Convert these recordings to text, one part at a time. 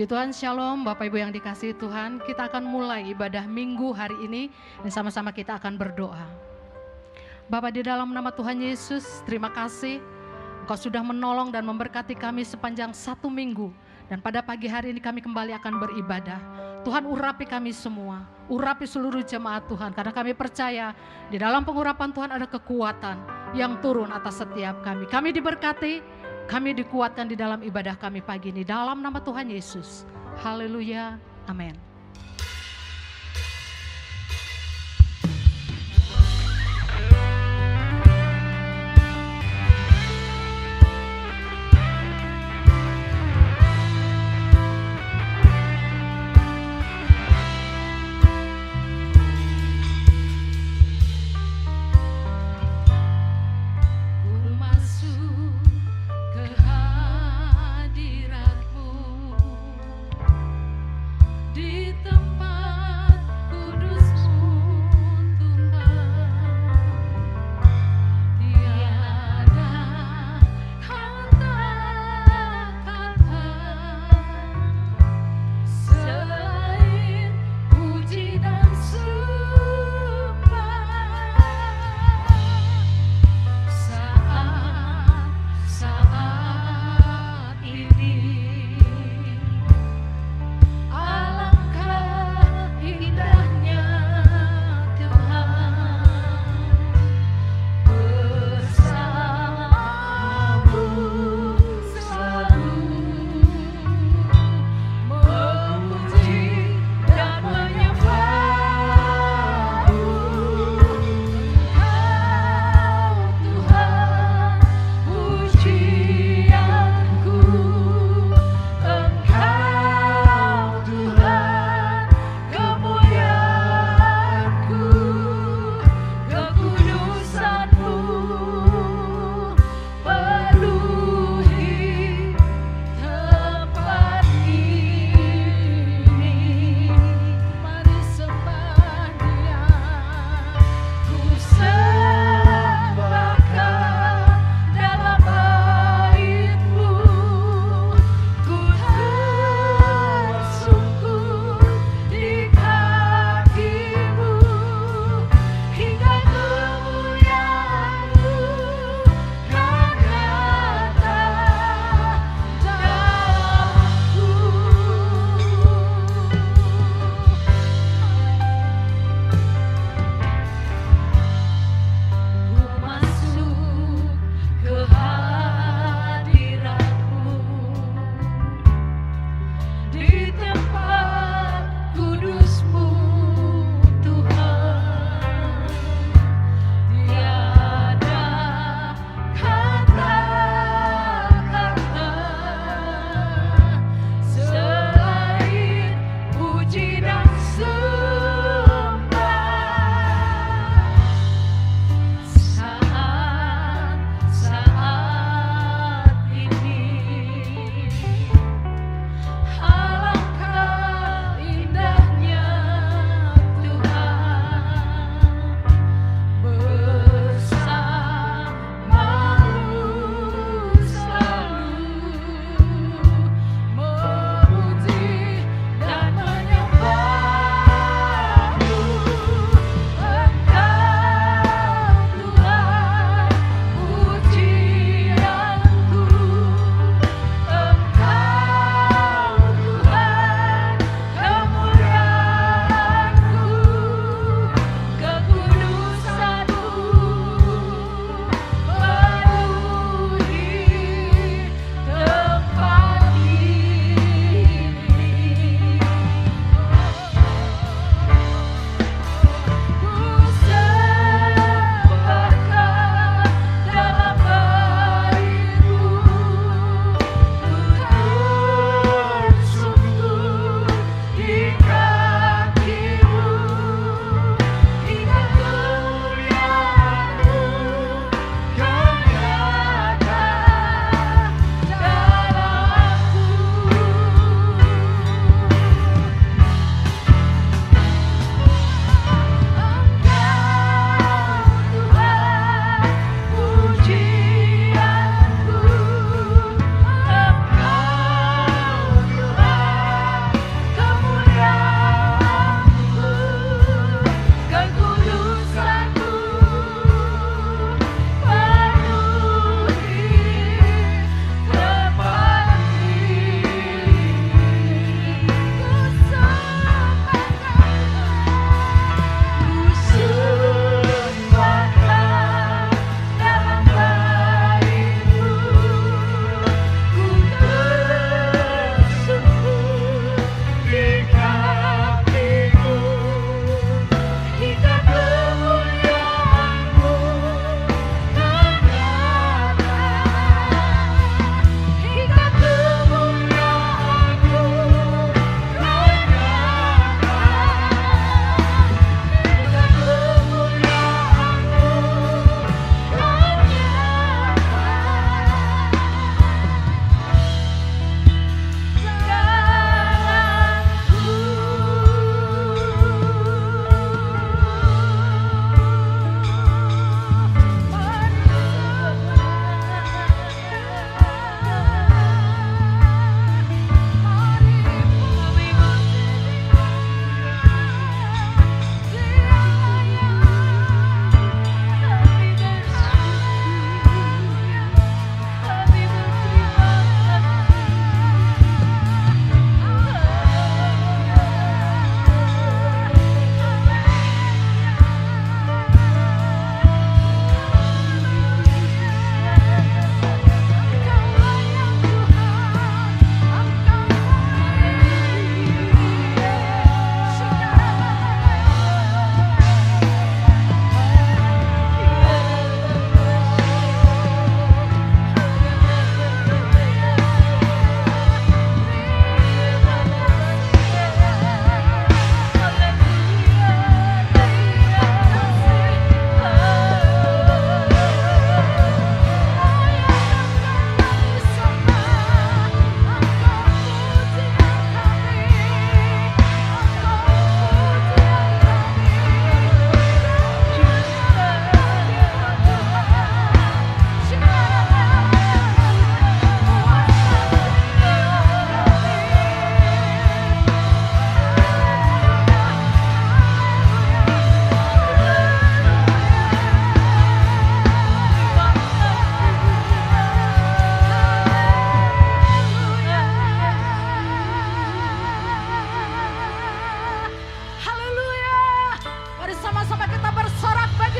Puji Tuhan, Shalom Bapak Ibu yang dikasihi Tuhan. Kita akan mulai ibadah minggu hari ini dan sama-sama kita akan berdoa. Bapa, di dalam nama Tuhan Yesus, terima kasih Engkau sudah menolong dan memberkati kami sepanjang 1 minggu. Dan pada pagi hari ini kami kembali akan beribadah. Tuhan, urapi kami semua, urapi seluruh jemaat Tuhan, karena kami percaya di dalam pengurapan Tuhan ada kekuatan yang turun atas setiap kami. Kami diberkati, kami dikuatkan di dalam ibadah kami pagi ini. Dalam nama Tuhan Yesus. Haleluya. Amin. Di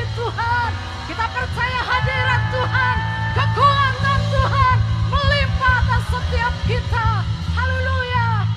bagi Tuhan. Kita percaya hadirat Tuhan, kekuatan Tuhan melimpah atas setiap kita. Haleluya.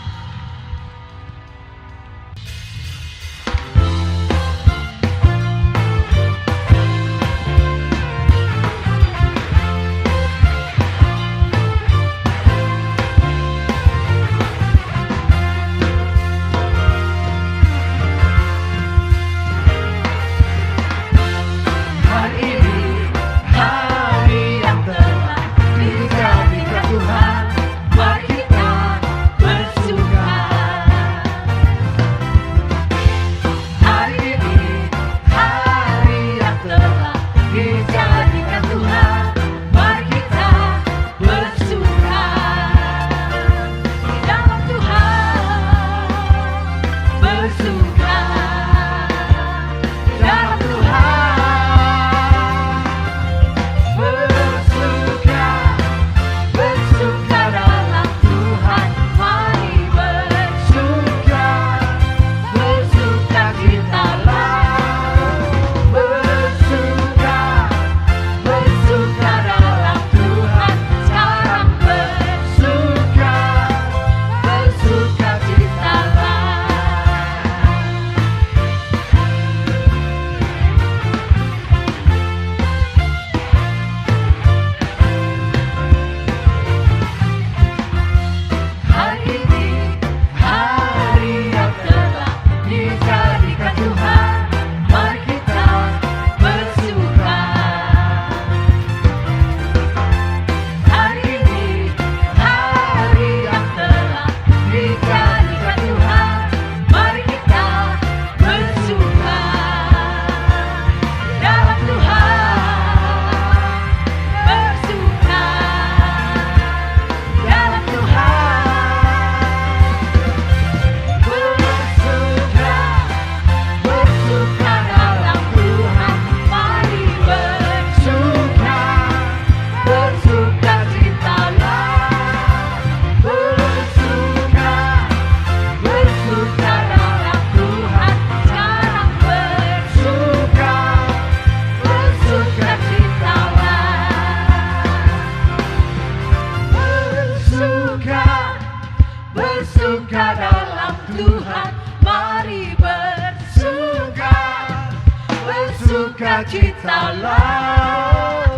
Bersukacitalah,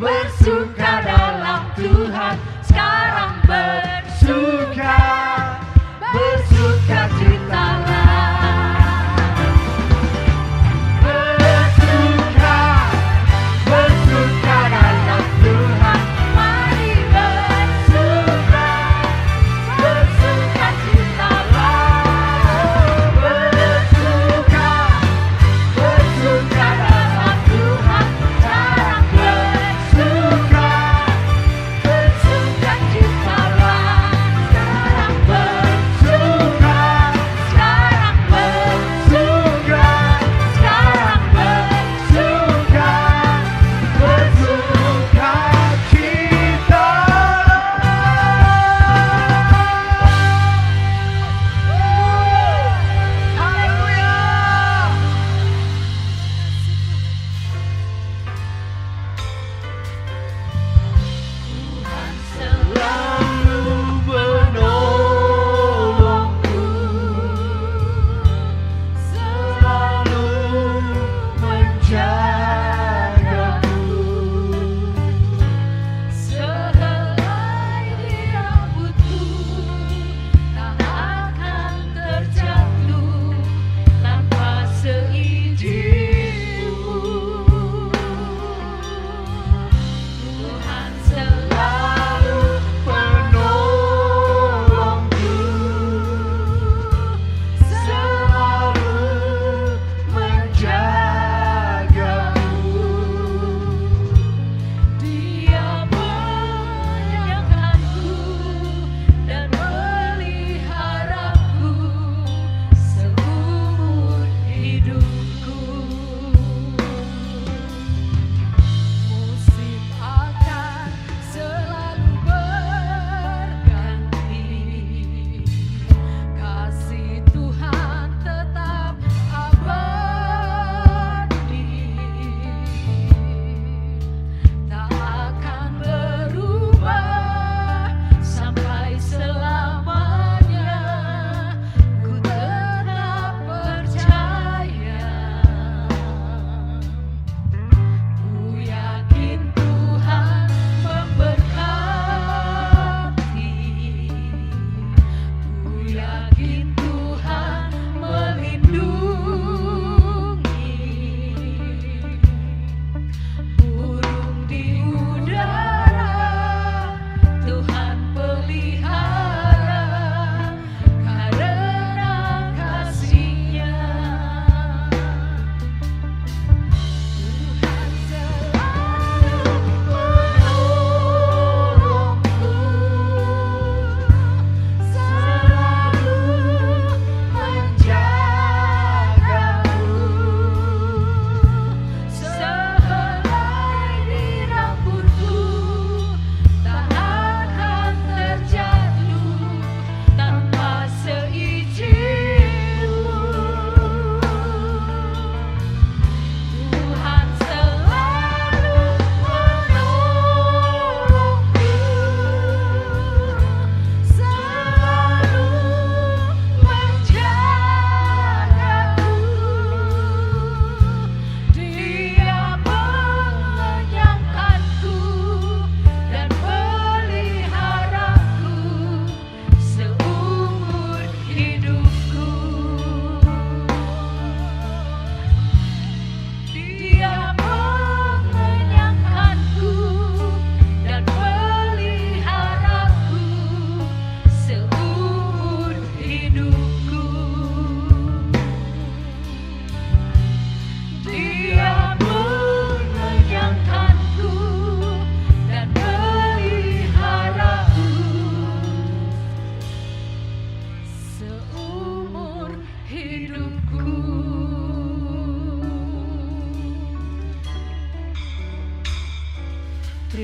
bersuka dalam Tuhan. Sekarang bersukacitalah. Bersuka dalam Tuhan. Mari bersukacitalah. Bersuka dalam Tuhan. Sekarang bersukacitalah.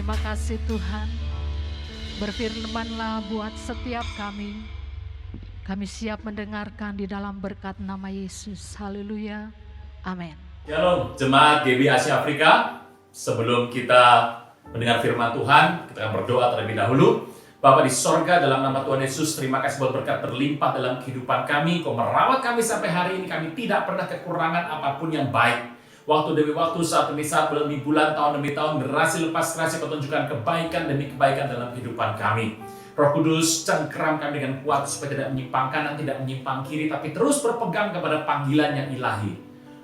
Terima kasih Tuhan. Berfirman-Lah buat setiap kami. Kami siap mendengarkan di dalam berkat nama Yesus. Haleluya. Amin. Shalom, jemaat GB Asia Afrika. Sebelum kita mendengar firman Tuhan, kita akan berdoa terlebih dahulu. Bapa di sorga, dalam nama Tuhan Yesus, terima kasih buat berkat berlimpah dalam kehidupan kami. Kau merawat kami sampai hari ini, kami tidak pernah kekurangan apapun yang baik. Waktu demi waktu, saat demi saat, bulan demi bulan, tahun demi tahun, generasi lepas generasi, Kau tunjukkan kebaikan demi kebaikan dalam kehidupan kami. Roh Kudus, cengkeram kami dengan kuat supaya tidak menyimpang kanan, tidak menyimpang kiri, tapi terus berpegang kepada panggilan yang ilahi.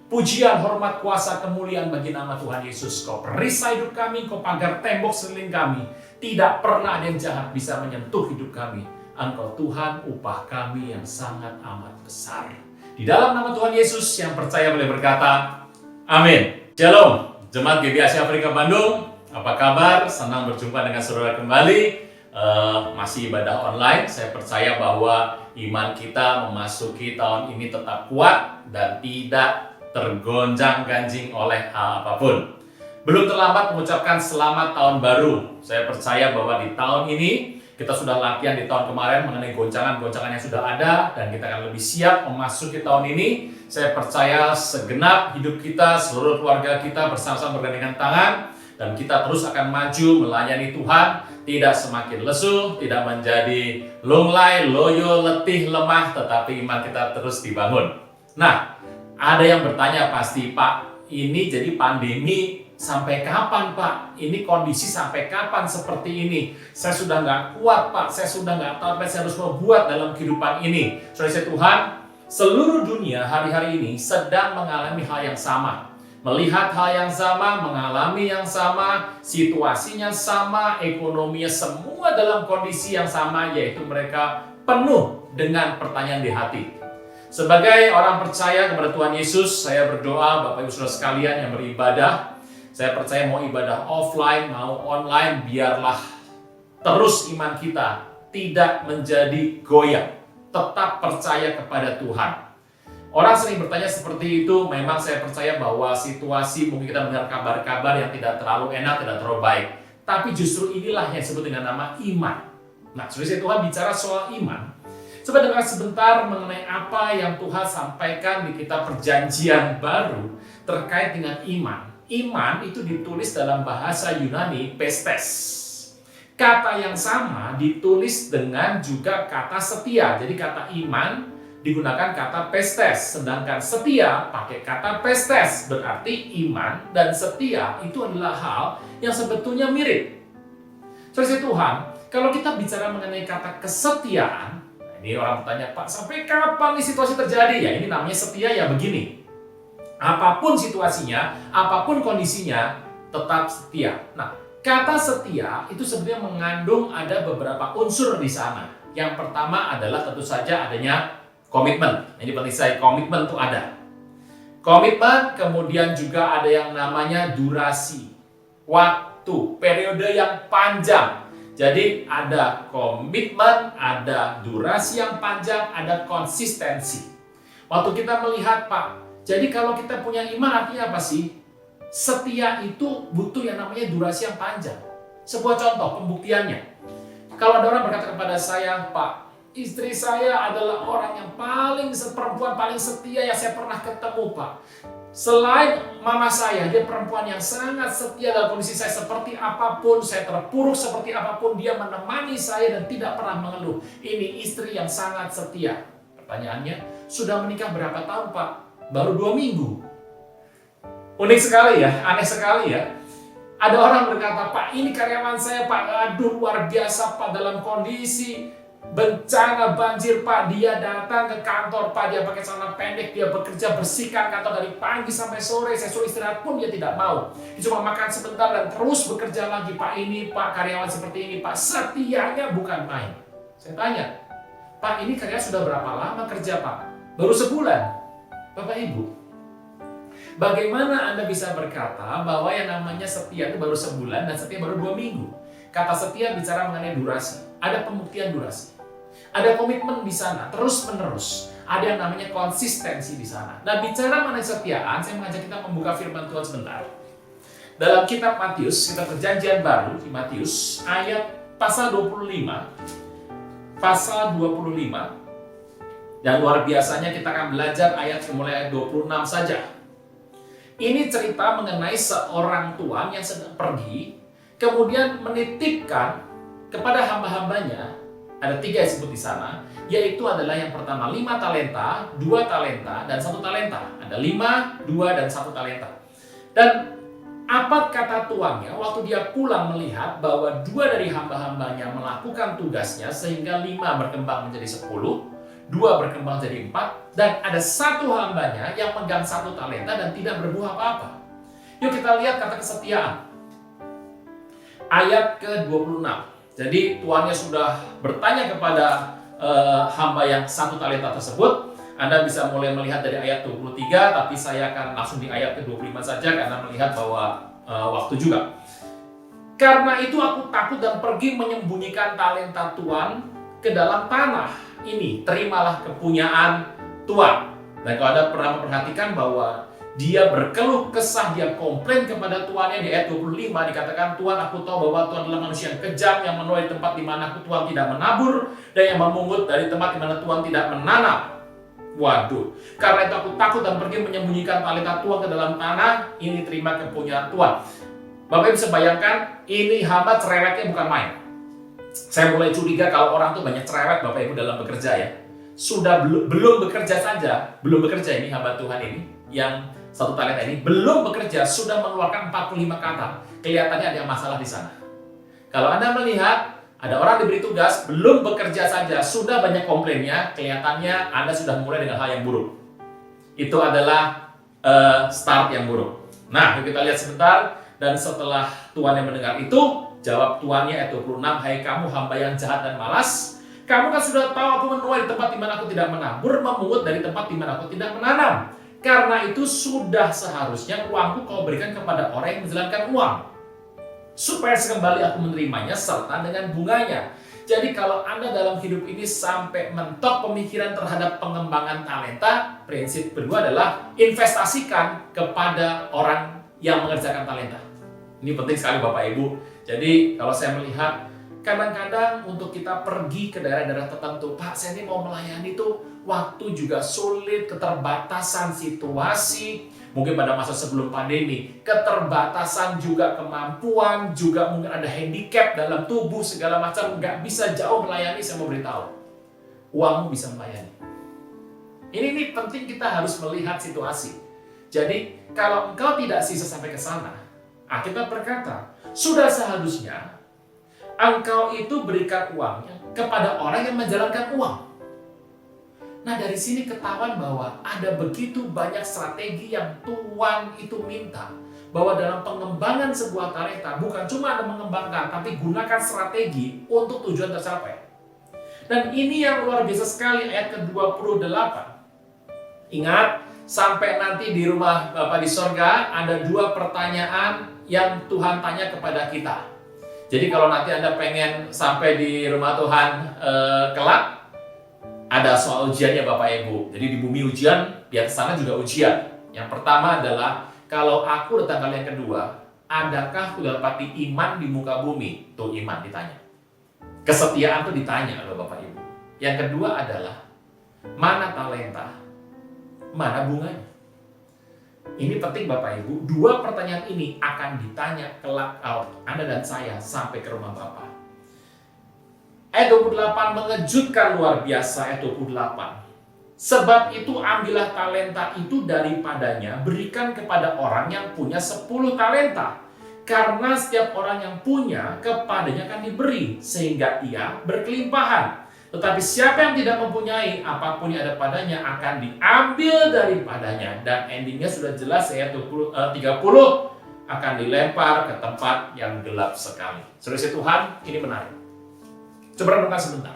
Pujian, hormat, kuasa, kemuliaan bagi nama Tuhan Yesus. Kau perisai hidup kami, Kau pagar tembok sekeliling kami. Tidak pernah ada yang jahat bisa menyentuh hidup kami. Engkau Tuhan, upah kami yang sangat amat besar. Di dalam nama Tuhan Yesus, yang percaya boleh berkata, amin. Shalom, jemaat GB Asia Afrika Bandung. Apa kabar? Senang berjumpa dengan saudara kembali. Masih ibadah online. Saya percaya bahwa iman kita memasuki tahun ini tetap kuat dan tidak tergonjang-ganjing oleh hal apapun. Belum terlambat mengucapkan selamat tahun baru. Saya percaya bahwa di tahun ini kita sudah latihan di tahun kemarin mengenai goncangan-goncangan yang sudah ada, dan kita akan lebih siap memasuki tahun ini. Saya percaya segenap hidup kita, seluruh keluarga kita bersama-sama bergandengan tangan, dan kita terus akan maju melayani Tuhan, tidak semakin lesu, tidak menjadi lunglai, loyo, letih, lemah, tetapi iman kita terus dibangun. Nah, ada yang bertanya pasti, Pak, ini jadi pandemi sampai kapan, Pak? Ini kondisi sampai kapan seperti ini? Saya sudah nggak kuat, Pak. Saya sudah nggak tahu apa yang saya harus membuat dalam kehidupan ini. Saudara Tuhan, seluruh dunia hari-hari ini sedang mengalami hal yang sama. Melihat hal yang sama, mengalami yang sama, situasinya sama, ekonominya semua dalam kondisi yang sama, yaitu mereka penuh dengan pertanyaan di hati. Sebagai orang percaya kepada Tuhan Yesus, saya berdoa Bapak Ibu Saudara sekalian yang beribadah, saya percaya mau ibadah offline, mau online, biarlah terus iman kita tidak menjadi goyah. Tetap percaya kepada Tuhan. Orang sering bertanya seperti itu, memang saya percaya bahwa situasi mungkin kita mendengar kabar-kabar yang tidak terlalu enak, tidak terlalu baik. Tapi justru inilah yang disebut dengan nama iman. Nah, saudara Tuhan bicara soal iman. Coba dengar sebentar mengenai apa yang Tuhan sampaikan di kitab Perjanjian Baru terkait dengan iman. Iman itu ditulis dalam bahasa Yunani pistes. Kata yang sama ditulis dengan juga kata setia. Jadi kata iman digunakan kata pistes, sedangkan setia pakai kata pistes. Berarti iman dan setia itu adalah hal yang sebetulnya mirip. Saudara Tuhan, kalau kita bicara mengenai kata kesetiaan, ini orang bertanya, Pak, sampai kapan nih situasi terjadi? Ya, ini namanya setia ya begini. Apapun situasinya, apapun kondisinya, tetap setia. Nah, kata setia itu sebenarnya mengandung ada beberapa unsur di sana. Yang pertama adalah tentu saja adanya komitmen. Ini penting saya, komitmen itu ada. Komitmen, kemudian juga ada yang namanya durasi. Waktu, periode yang panjang. Jadi ada komitmen, ada durasi yang panjang, ada konsistensi. Waktu kita melihat, Pak, jadi kalau kita punya iman artinya apa sih? Setia itu butuh yang namanya durasi yang panjang. Sebuah contoh pembuktiannya. Kalau ada orang berkata kepada saya, Pak, istri saya adalah orang yang perempuan paling setia yang saya pernah ketemu, Pak. Selain mama saya, dia perempuan yang sangat setia dalam kondisi saya seperti apapun, saya terpuruk seperti apapun, dia menemani saya dan tidak pernah mengeluh. Ini istri yang sangat setia. Pertanyaannya, sudah menikah berapa tahun, Pak? Baru 2 minggu. Unik sekali ya, aneh sekali ya. Ada orang berkata, Pak, ini karyawan saya, Pak, aduh luar biasa, Pak, dalam kondisi bencana banjir, Pak, dia datang ke kantor, Pak, dia pakai celana pendek, dia bekerja bersihkan kantor dari pagi sampai sore, saya suruh istirahat pun dia tidak mau. Dia cuma makan sebentar dan terus bekerja lagi, Pak, ini, Pak, karyawan seperti ini, Pak, setianya bukan main. Saya tanya, Pak, ini karyawan sudah berapa lama kerja, Pak? Baru sebulan. Bapak Ibu, bagaimana Anda bisa berkata bahwa yang namanya setia itu baru sebulan dan setia baru 2 minggu? Kata setia bicara mengenai durasi. Ada pembuktian durasi. Ada komitmen di sana, terus menerus. Ada yang namanya konsistensi di sana. Nah, bicara mengenai kesetiaan, saya mengajak kita membuka firman Tuhan sebentar. dalam kitab Matius, kitab Perjanjian Baru di Matius ayat pasal 25. Pasal 25. Dan luar biasanya kita akan belajar mulai ayat 26 saja. Ini cerita mengenai seorang tuan yang sedang pergi, kemudian menitipkan kepada hamba-hambanya. Ada 3 yang disebut di sana, yaitu adalah yang pertama 5 talenta, 2 talenta, dan 1 talenta. Ada 5, 2, dan 1 talenta. Dan apa kata tuannya waktu dia pulang melihat bahwa 2 dari hamba-hambanya melakukan tugasnya sehingga 5 berkembang menjadi 10, 2 berkembang jadi 4, dan ada 1 hambanya yang megang 1 talenta dan tidak berbuah apa-apa. Yuk kita lihat kata kesetiaan. Ayat ke-26. Jadi tuannya sudah bertanya kepada hamba yang 1 talenta tersebut. Anda bisa mulai melihat dari ayat 23, tapi saya akan langsung di ayat ke-25 saja karena melihat bahwa waktu juga. Karena itu aku takut dan pergi menyembunyikan talenta tuan ke dalam tanah. Ini, terimalah kepunyaan tuan. Dan kalau Anda pernah memperhatikan bahwa dia berkeluh kesah, dia komplain kepada tuannya di ayat 25, dikatakan, Tuan, aku tahu bahwa Tuan adalah manusia yang kejam, yang menuai di tempat di mana Tuan tidak menabur, dan yang memungut dari tempat di mana Tuan tidak menanam. Waduh, karena itu aku takut dan pergi menyembunyikan talenta Tuan ke dalam tanah. Ini terima kepunyaan Tuan. Bapak Ibu bisa bayangkan, ini hamba cerewetnya bukan main. Saya mulai curiga kalau orang tuh banyak cerewet Bapak Ibu dalam bekerja ya. Sudah belum bekerja saja, belum bekerja ini hamba Tuhan ini, yang 1 talenta ini belum bekerja sudah mengeluarkan 45 kata. Kelihatannya ada masalah di sana. Kalau Anda melihat ada orang diberi tugas belum bekerja saja sudah banyak komplainnya, kelihatannya Anda sudah mulai dengan hal yang buruk. Itu adalah start yang buruk. Nah, kita lihat sebentar. Dan setelah tuannya mendengar itu, jawab tuannya ayat 26, hai kamu hamba yang jahat dan malas, kamu kan sudah tahu aku menuai di tempat di mana aku tidak menabur, memungut dari tempat di mana aku tidak menanam. Karena itu sudah seharusnya uangku kau berikan kepada orang yang menjalankan uang, supaya sekembali aku menerimanya serta dengan bunganya. Jadi kalau Anda dalam hidup ini sampai mentok pemikiran terhadap pengembangan talenta, prinsip kedua adalah investasikan kepada orang yang mengerjakan talenta. Ini penting sekali Bapak Ibu. Jadi kalau saya melihat kadang-kadang untuk kita pergi ke daerah-daerah tertentu, Pak, saya ini mau melayani tuh, waktu juga sulit, keterbatasan situasi, mungkin pada masa sebelum pandemi, keterbatasan juga kemampuan, juga mungkin ada handicap dalam tubuh, segala macam, nggak bisa jauh melayani. Saya mau beritahu, uangmu bisa melayani. Ini penting, kita harus melihat situasi. Jadi kalau engkau tidak sisa sampai ke sana, Alkitab berkata, sudah seharusnya engkau itu berikan uangnya kepada orang yang menjalankan uang. Nah, dari sini ketahuan bahwa ada begitu banyak strategi yang Tuhan itu minta. Bahwa dalam pengembangan sebuah talenta bukan cuma Anda mengembangkan, tapi gunakan strategi untuk tujuan tercapai. Dan ini yang luar biasa sekali ayat ke-28. Ingat, sampai nanti di rumah Bapa di sorga ada 2 pertanyaan yang Tuhan tanya kepada kita. Jadi kalau nanti Anda pengen sampai di rumah Tuhan kelak, ada soal ujiannya Bapak Ibu. Jadi di bumi ujian, di atas sana juga ujian. Yang pertama adalah, kalau aku datang kali yang kedua, adakah aku dapati iman di muka bumi? Tuh iman ditanya. Kesetiaan tuh ditanya oleh Bapak Ibu. Yang kedua adalah, mana talenta? Mana bunganya? Ini penting Bapak Ibu, 2 pertanyaan ini akan ditanya kelak Anda dan saya sampai ke rumah Bapak. Ayat 28 mengejutkan luar biasa, ayat 28. Sebab itu ambillah talenta itu daripadanya, berikan kepada orang yang punya 10 talenta. Karena setiap orang yang punya, kepadanya akan diberi, sehingga ia berkelimpahan. Tetapi siapa yang tidak mempunyai, apapun yang ada padanya akan diambil daripadanya. Dan endingnya sudah jelas, ayat 30 akan dilempar ke tempat yang gelap sekali. Saudara Tuhan, ini menarik. Coba renungkan sebentar.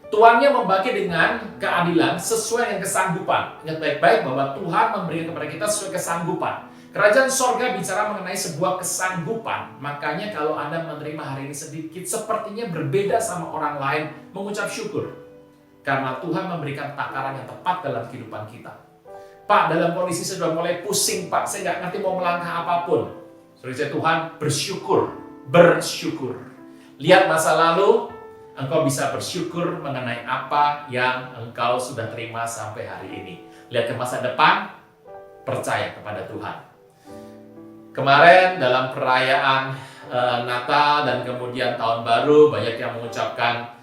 Tuannya membagi dengan keadilan sesuai dengan kesanggupan. Ingat baik-baik bahwa Tuhan memberikan kepada kita sesuai kesanggupan. Kerajaan sorga bicara mengenai sebuah kesanggupan. Makanya kalau Anda menerima hari ini sedikit, sepertinya berbeda sama orang lain, mengucap syukur. Karena Tuhan memberikan takaran yang tepat dalam kehidupan kita. Pak, dalam kondisi sudah mulai pusing Pak, saya nggak ngerti mau melangkah apapun. Saudara Tuhan, bersyukur. Lihat masa lalu, engkau bisa bersyukur mengenai apa yang engkau sudah terima sampai hari ini. Lihat ke masa depan, percaya kepada Tuhan. Kemarin dalam perayaan Natal dan kemudian Tahun Baru, banyak yang mengucapkan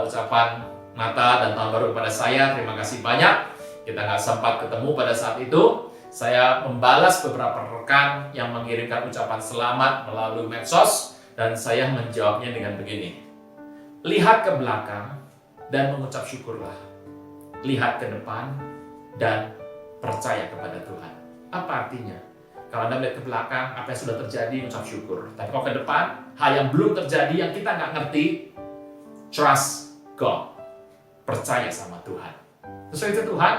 ucapan Natal dan Tahun Baru kepada saya. Terima kasih banyak. Kita nggak sempat ketemu pada saat itu. Saya membalas beberapa rekan yang mengirimkan ucapan selamat melalui medsos, dan saya menjawabnya dengan begini. Lihat ke belakang dan mengucap syukurlah. Lihat ke depan dan percaya kepada Tuhan. Apa artinya? Kalau Anda melihat ke belakang, apa yang sudah terjadi, mengucap syukur. Tapi kalau ke depan, hal yang belum terjadi, yang kita nggak ngerti, trust God. Percaya sama Tuhan. Sesuai itu Tuhan,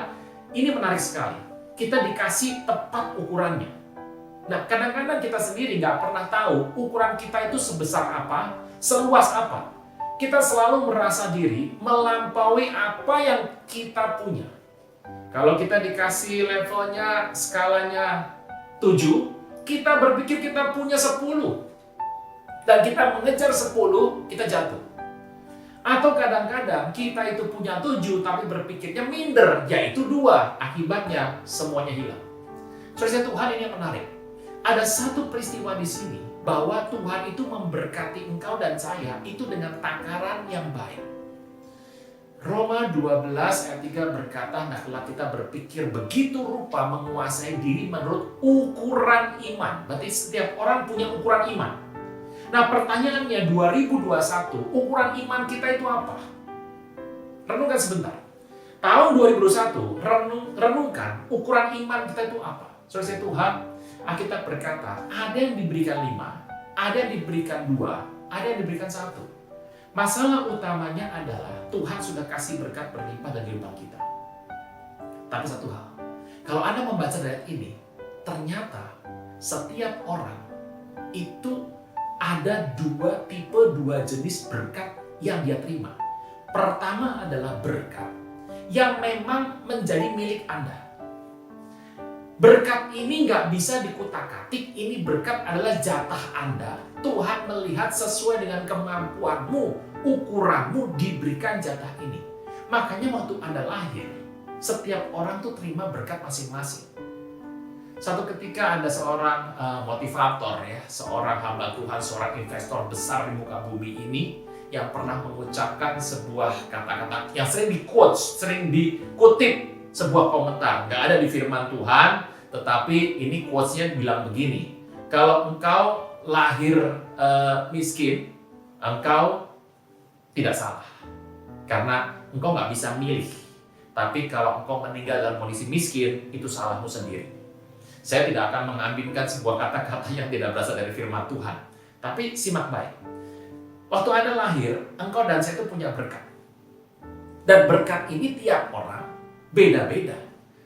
ini menarik sekali. Kita dikasih tepat ukurannya. Nah, kadang-kadang kita sendiri nggak pernah tahu ukuran kita itu sebesar apa, seluas apa. Kita selalu merasa diri melampaui apa yang kita punya. Kalau kita dikasih levelnya, skalanya 7, kita berpikir kita punya 10. Dan kita mengejar 10, kita jatuh. Atau kadang-kadang kita itu punya 7 tapi berpikirnya minder, yaitu 2. Akibatnya semuanya hilang. Saudara Tuhan, ini yang menarik. Ada satu peristiwa di sini bahwa Tuhan itu memberkati engkau dan saya itu dengan takaran yang baik. Roma 12 ayat 3 berkata, hendaklah kita berpikir begitu rupa menguasai diri menurut ukuran iman. Berarti setiap orang punya ukuran iman. Nah, pertanyaannya 2021, ukuran iman kita itu apa? Renungkan sebentar. Tahun 2021, renungkan ukuran iman kita itu apa? Saudara Tuhan, Alkitab berkata, ada yang diberikan 5, ada yang diberikan 2, ada yang diberikan 1. Masalah utamanya adalah Tuhan sudah kasih berkat berlimpah dalam kehidupan kita. Tapi satu hal, kalau Anda membaca ayat ini, ternyata setiap orang itu ada 2 tipe, 2 jenis berkat yang dia terima. Pertama adalah berkat yang memang menjadi milik Anda. Berkat ini nggak bisa dikutak-katik, ini berkat adalah jatah Anda. Tuhan melihat sesuai dengan kemampuanmu, ukuranmu diberikan jatah ini. Makanya waktu Anda lahir, setiap orang tuh terima berkat masing-masing. Satu ketika ada seorang motivator ya, seorang hamba Tuhan, seorang investor besar di muka bumi ini yang pernah mengucapkan sebuah kata-kata yang sering di-quote, sering dikutip sebuah komentar. Nggak ada di firman Tuhan, tetapi ini quotes-nya bilang begini. Kalau engkau lahir miskin, engkau tidak salah. Karena engkau nggak bisa milih. Tapi kalau engkau meninggal dalam kondisi miskin, itu salahmu sendiri. Saya tidak akan mengambilkan sebuah kata-kata yang tidak berasal dari firman Tuhan. Tapi simak baik. Waktu Anda lahir, engkau dan saya itu punya berkat. Dan berkat ini tiap orang beda-beda.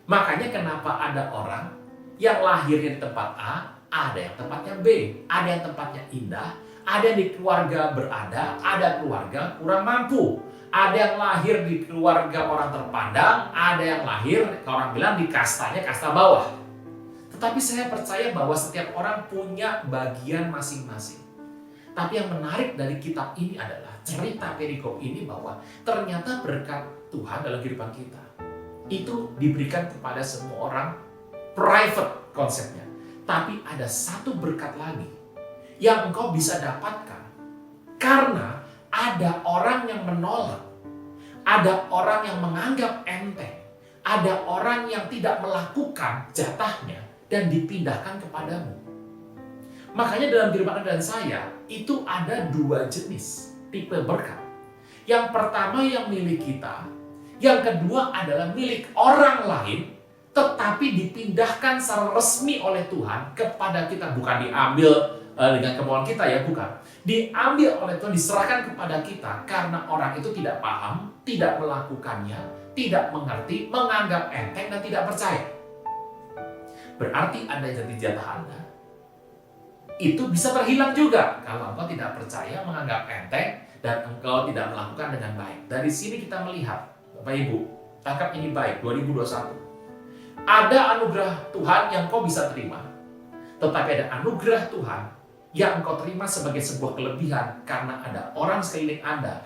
Makanya kenapa ada orang yang lahirnya di tempat A, ada yang tempatnya B, ada yang tempatnya indah, ada yang di keluarga berada, ada keluarga kurang mampu. Ada yang lahir di keluarga orang terpandang, ada yang lahir, orang bilang di kastanya kasta bawah. Tetapi saya percaya bahwa setiap orang punya bagian masing-masing. Tapi yang menarik dari kitab ini adalah cerita perikop ini bahwa ternyata berkat Tuhan dalam kehidupan kita itu diberikan kepada semua orang, private konsepnya. Tapi ada satu berkat lagi yang engkau bisa dapatkan karena ada orang yang menolak, ada orang yang menganggap enteng, ada orang yang tidak melakukan jatahnya dan dipindahkan kepadamu. Makanya dalam kehidupan Anda dan saya itu ada 2 jenis tipe berkat. Yang pertama yang milik kita, yang kedua adalah milik orang lain, tetapi dipindahkan secara resmi oleh Tuhan kepada kita. Bukan diambil dengan kemauan kita ya, bukan. Diambil oleh Tuhan, diserahkan kepada kita karena orang itu tidak paham, tidak melakukannya, tidak mengerti, menganggap enteng dan tidak percaya. Berarti ada jadi jatah Anda itu bisa terhilang juga kalau engkau tidak percaya, menganggap enteng, dan engkau tidak melakukan dengan baik. Dari sini kita melihat, Bapak Ibu, tangkap ini baik, 2021. Ada anugerah Tuhan yang kau bisa terima, tetapi ada anugerah Tuhan yang engkau terima sebagai sebuah kelebihan karena ada orang sekeliling Anda,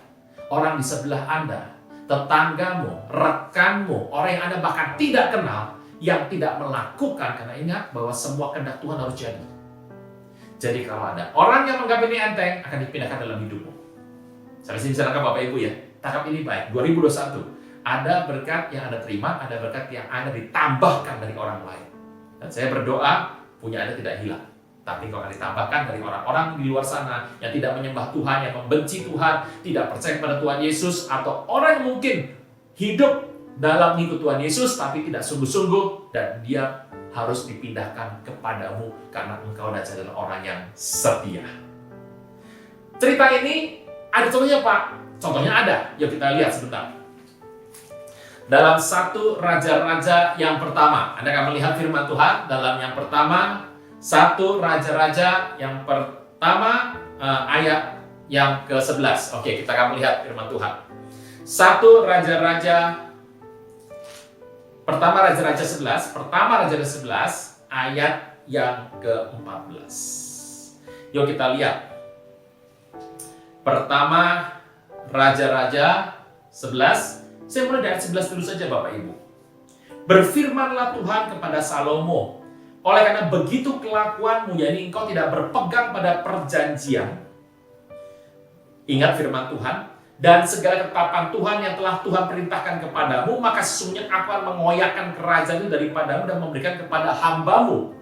orang di sebelah Anda, tetanggamu, rekanmu, orang yang Anda bahkan tidak kenal, yang tidak melakukan, karena ingat bahwa semua kehendak Tuhan harus jadi. Jadi kalau ada orang yang menganggap ini enteng, akan dipindahkan dalam hidupmu. Sampai sini bisa tangkap Bapak Ibu ya. Tangkap ini baik. 2021, ada berkat yang Anda terima, ada berkat yang Anda ditambahkan dari orang lain. Dan saya berdoa, punya Anda tidak hilang. Tapi kalau akan ditambahkan dari orang-orang di luar sana yang tidak menyembah Tuhan, yang membenci Tuhan, tidak percaya pada Tuhan Yesus, atau orang yang mungkin hidup dalam mengikut Tuhan Yesus tapi tidak sungguh-sungguh, dan dia harus dipindahkan kepadamu karena engkau adalah orang yang setia. Cerita ini ada contohnya Pak? Contohnya ada, yuk kita lihat sebentar. Dalam 1 Raja-Raja yang pertama, Anda akan melihat firman Tuhan dalam yang pertama, 1 Raja-Raja yang pertama, ayat yang ke-11. Oke, kita akan melihat firman Tuhan. 1 Raja-Raja pertama, Raja-Raja 11, pertama Raja-Raja 11, ayat yang ke-14. Yuk kita lihat. Pertama Raja-Raja 11, saya mulai dari ayat 11 dulu saja Bapak Ibu. Berfirmanlah Tuhan kepada Salomo, oleh karena begitu kelakuanmu, yakni engkau tidak berpegang pada perjanjian. Ingat firman Tuhan. Dan segala ketetapan Tuhan yang telah Tuhan perintahkan kepadamu, maka sesungguhnya aku akan mengoyakkan kerajaan itu daripadamu dan memberikan kepada hambamu.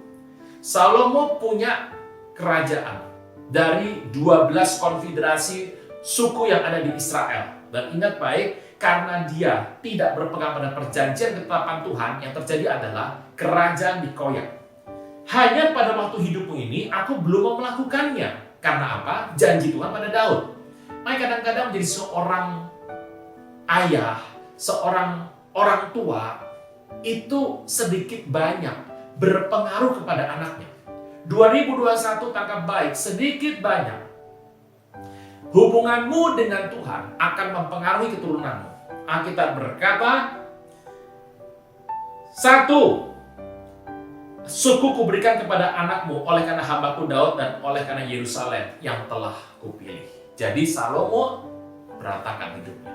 Salomo punya kerajaan dari 12 konfederasi suku yang ada di Israel. Dan ingat baik, karena dia tidak berpegang pada perjanjian ketetapan Tuhan, yang terjadi adalah kerajaan dikoyak. Hanya pada waktu hidupmu ini, aku belum mau melakukannya. Karena apa? Janji Tuhan pada Daud. Makanya kadang-kadang menjadi seorang ayah, seorang orang tua, itu sedikit banyak berpengaruh kepada anaknya. 2021 tangkap baik, sedikit banyak. Hubunganmu dengan Tuhan akan mempengaruhi keturunanmu. Alkitab berkata, 1, suku kuberikan kepada anakmu oleh karena hambaku Daud dan oleh karena Yerusalem yang telah kupilih. Jadi Salomo berantakan hidupnya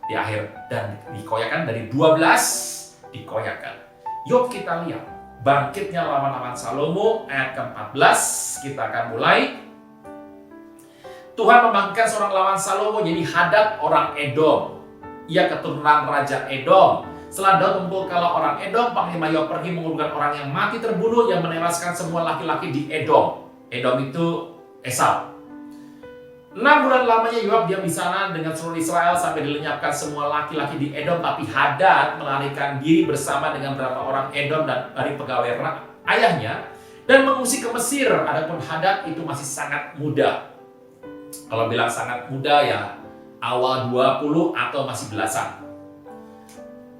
di akhir, dan dikoyakkan dari 12 dikoyakkan. Yuk kita lihat bangkitnya lawan-lawan Salomo ayat ke-14. Kita akan mulai. Tuhan membangkitkan seorang lawan Salomo, jadi Hadad orang Edom. Ia keturunan Raja Edom. Setelah Daud memukul kalah orang Edom, Panglima Yoab pergi mengumpulkan orang yang mati terbunuh yang menewaskan semua laki-laki di Edom. Edom itu Esau. 6 bulan lamanya Yoab diam di sana dengan seluruh Israel sampai dilenyapkan semua laki-laki di Edom. Tapi Hadad melarikan diri bersama dengan beberapa orang Edom dan dari pegawai ayahnya dan mengungsi ke Mesir. Adapun Hadad itu masih sangat muda. Kalau bilang sangat muda ya awal 20 atau masih belasan.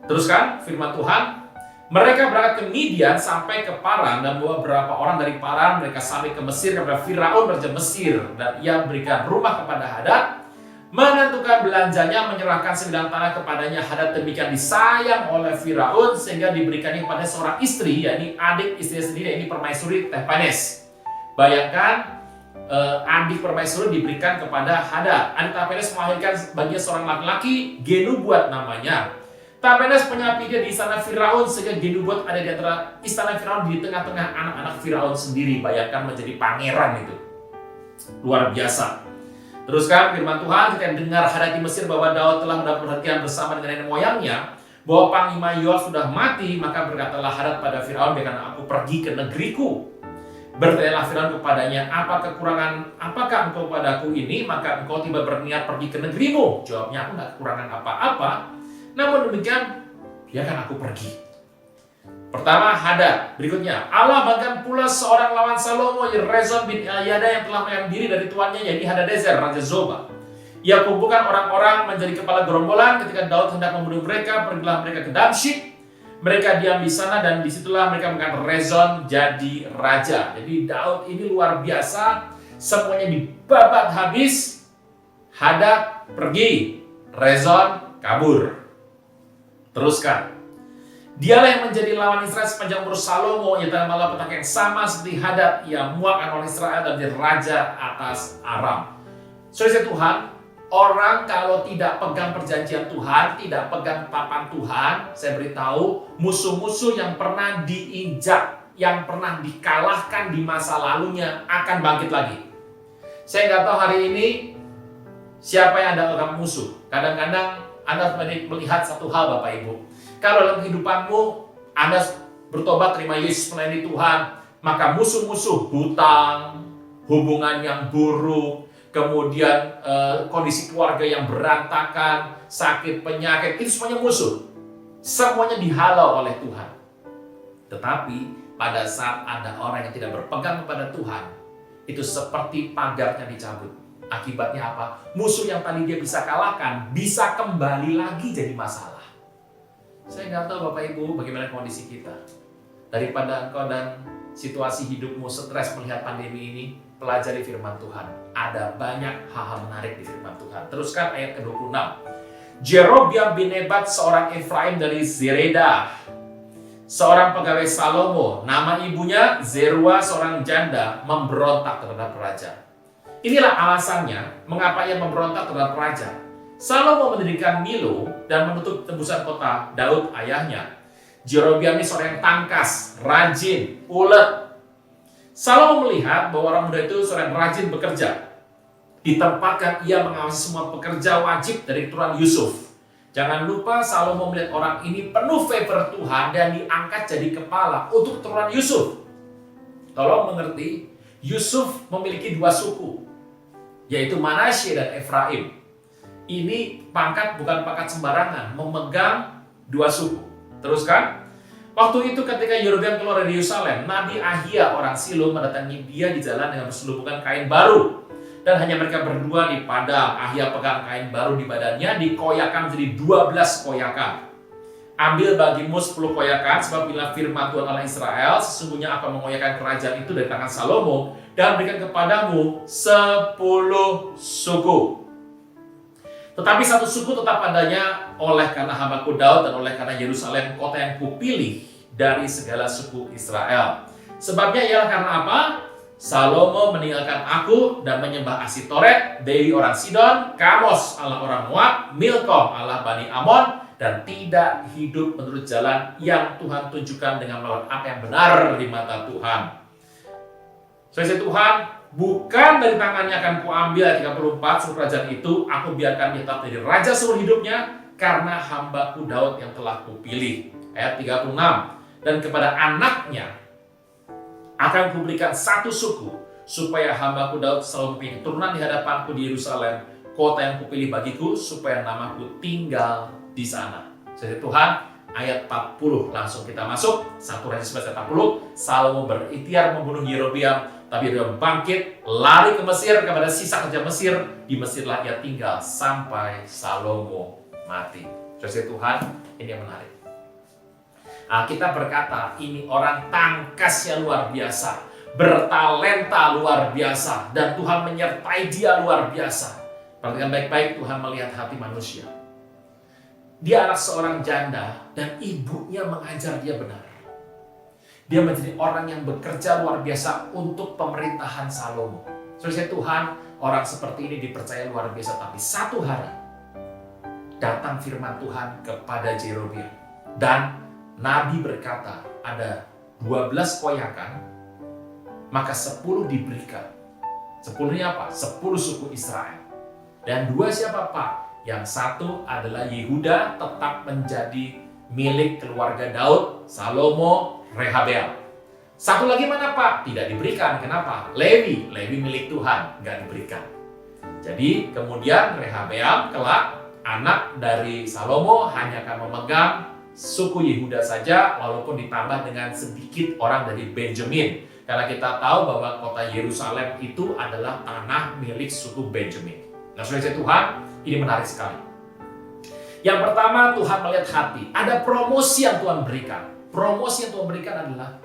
Teruskan firman Tuhan. Mereka berangkat ke Midian sampai ke Paran dan bawa beberapa orang dari Paran. Mereka sampai ke Mesir kepada Firaun raja Mesir, dan ia berikan rumah kepada Hadad, menentukan belanjanya, menyerahkan 9 tanah kepadanya. Hadad demikian disayang oleh Firaun sehingga diberikannya kepada seorang istri, yakni adik istrinya sendiri, ini permaisuri Tahpenes. Bayangkan adik permaisuri diberikan kepada Hadad. Adik Tahpenes melahirkan baginya seorang laki-laki, Genubuat namanya. Tahpenes menyapi dia di istana Firaun sehingga Genubuat ada di antara istana Firaun, di tengah-tengah anak-anak Firaun sendiri. Bayangkan menjadi pangeran itu. Luar biasa. Teruskan firman Tuhan, ketika dengar Hadad di Mesir bahwa Daud telah mendapat perhatian bersama dengan nenek moyangnya, bahwa Panglima Yoab sudah mati, maka berkatalah Hadad pada Firaun, biarkan aku pergi ke negeriku. Bertanyalah Firaun kepadanya, apakah engkau padaku ini, maka engkau tiba berniat pergi ke negerimu? Jawabnya, aku tidak kekurangan apa-apa. Namun demikian, biarkan aku pergi. Pertama, Hadad. Berikutnya, Allah bahkan pula seorang lawan Salomo, Rezon bin Eliada, yang telah mengambil diri dari tuannya, yaitu Hadadezer, Raja Zoba. Ia kumpulkan orang-orang menjadi kepala gerombolan. Ketika Daud hendak membunuh mereka, pergilah mereka ke Damsyik. Mereka diam di sana dan disitulah mereka mengangkat Rezon jadi raja. Jadi Daud ini luar biasa, semuanya dibabat habis. Hadad pergi, Rezon kabur. Teruskan. Dialah yang menjadi lawan Israel sepanjang umur Salomo, ia telah malah petaka yang sama seperti Hadad, ia muak oleh Israel dan menjadi raja atas Aram. Saudara Tuhan, orang kalau tidak pegang perjanjian Tuhan, tidak pegang papan Tuhan, saya beritahu, musuh-musuh yang pernah diinjak, yang pernah dikalahkan di masa lalunya akan bangkit lagi. Saya nggak tahu hari ini siapa yang Anda anggap musuh. Kadang-kadang Anda melihat satu hal, Bapak Ibu. Kalau dalam kehidupanmu Anda bertobat, terima Yesus, melayani Tuhan, maka musuh-musuh, hutang, hubungan yang buruk, kemudian kondisi keluarga yang berantakan, sakit, penyakit, itu semuanya musuh. Semuanya dihalau oleh Tuhan. Tetapi pada saat ada orang yang tidak berpegang kepada Tuhan, itu seperti pagarnya dicabut. Akibatnya apa? Musuh yang tadi dia bisa kalahkan, bisa kembali lagi jadi masalah. Saya nggak tahu Bapak Ibu bagaimana kondisi kita. Daripada engkau dan situasi hidupmu stres melihat pandemi ini, pelajari firman Tuhan. Ada banyak hal-hal menarik di firman Tuhan. Teruskan ayat ke-26. Jerobeam bin Nebat, seorang Efraim dari Zereda, seorang pegawai Salomo, nama ibunya Zerua, seorang janda, memberontak terhadap raja. Inilah alasannya mengapa ia memberontak terhadap raja. Salomo mendirikan Milo dan menutup tebusan kota Daud ayahnya. Jerobeam ini seorang yang tangkas, rajin, ulet. Salomo melihat bahwa orang muda itu seorang yang rajin bekerja. Ditempatkan ia mengawasi semua pekerja wajib dari keturunan Yusuf. Jangan lupa Salomo melihat orang ini penuh favor Tuhan dan diangkat jadi kepala untuk keturunan Yusuf. Tolong mengerti, Yusuf memiliki dua suku, yaitu Manasye dan Efraim. Ini pangkat bukan pangkat sembarangan, memegang dua suku. Teruskan. Waktu itu ketika Yerobeam keluar dari Yerusalem, Nabi Ahia orang Silo mendatangi dia di jalan dengan berselubungkan kain baru. Dan hanya mereka berdua di padang. Ahia pegang kain baru di badannya, dikoyakan menjadi 12 koyakan. Ambil bagimu 10 koyakan, sebab bila firman Tuhan Allah Israel, sesungguhnya akan mengoyakan kerajaan itu dari tangan Salomo, dan berikan kepadamu 10 suku. Tetapi satu suku tetap adanya oleh karena hambaku Daud dan oleh karena Yerusalem, kota yang kupilih dari segala suku Israel. Sebabnya ialah karena apa? Salomo meninggalkan aku dan menyembah Asitoret, dewi orang Sidon, Kamos Allah orang Moab, Milkom Allah Bani Amon, dan tidak hidup menurut jalan yang Tuhan tunjukkan dengan melawan apa yang benar di mata Tuhan. Saudara Tuhan, bukan dari tangannya akan kuambil, ayat 34, seluruh kerajaan itu aku biarkan dia tetap jadi raja seumur hidupnya karena hambaku Daud yang telah kupilih. Ayat 36, dan kepada anaknya akan kuberikan satu suku, supaya hambaku Daud selalu mempunyai keturunan di hadapanku di Yerusalem, kota yang kupilih bagiku, supaya namaku tinggal di sana. Jadi Tuhan, ayat 40 langsung kita masuk. 1 Raja 11 ayat 40, Salomo berikhtiar membunuh Yerobeam, tapi dia bangkit, lari ke Mesir kepada sisa kerja Mesir. Di Mesirlah ia tinggal sampai Salomo mati. Jadi Tuhan, ini yang menarik. Kita berkata, ini orang tangkasnya luar biasa, bertalenta luar biasa, dan Tuhan menyertai dia luar biasa. Perhatikan baik-baik, Tuhan melihat hati manusia. Dia anak seorang janda, dan ibunya mengajar dia benar. Dia menjadi orang yang bekerja luar biasa untuk pemerintahan Salomo. Saudara Tuhan, orang seperti ini dipercaya luar biasa, tapi satu hari datang firman Tuhan kepada Jerobeam, dan Nabi berkata, ada 12 koyakan, maka 10 diberikan. 10-nya apa? 10 suku Israel. Dan 2 siapa Pak? Yang satu adalah Yehuda, tetap menjadi milik keluarga Daud, Salomo, Rehabeam. Satu lagi mana Pak? Tidak diberikan. Kenapa? Lewi milik Tuhan, nggak diberikan. Jadi kemudian Rehabeam kelak, anak dari Salomo, hanya akan memegang suku Yehuda saja, walaupun ditambah dengan sedikit orang dari Benjamin. Karena kita tahu bahwa kota Yerusalem itu adalah tanah milik suku Benjamin. Nah, saudara Tuhan, ini menarik sekali. Yang pertama, Tuhan melihat hati. Ada promosi yang Tuhan berikan. Promosi yang Tuhan berikan adalah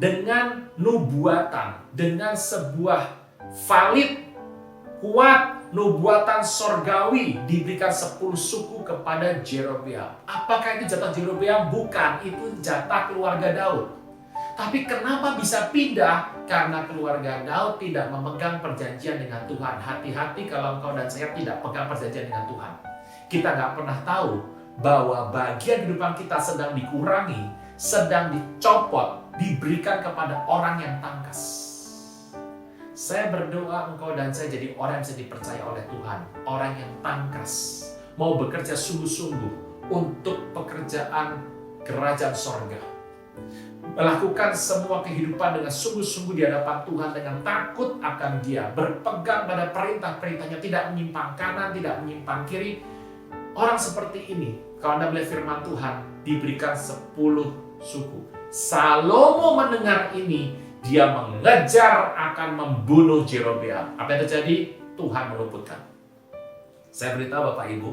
dengan nubuatan, dengan sebuah valid kuat nubuatan sorgawi diberikan 10 suku kepada Jerobeam. Apakah itu jatah Jerobeam? Bukan, itu jatah keluarga Daud. Tapi kenapa bisa pindah? Karena keluarga Daud tidak memegang perjanjian dengan Tuhan. Hati-hati kalau engkau dan saya tidak pegang perjanjian dengan Tuhan. Kita nggak pernah tahu bahwa bagian kehidupan kita sedang dikurangi, sedang dicopot, diberikan kepada orang yang tangkas. Saya berdoa engkau dan saya jadi orang yang bisa dipercaya oleh Tuhan. Orang yang tangkas, mau bekerja sungguh-sungguh untuk pekerjaan kerajaan sorga. Melakukan semua kehidupan dengan sungguh-sungguh di hadapan Tuhan dengan takut akan Dia. Berpegang pada perintah-perintahnya, tidak menyimpang kanan, tidak menyimpang kiri. Orang seperti ini, kalau Anda melihat firman Tuhan, diberikan 10 suku. Salomo mendengar ini, dia mengejar akan membunuh Jerobeam. Apa yang terjadi? Tuhan meluputkan. Saya beritahu Bapak Ibu,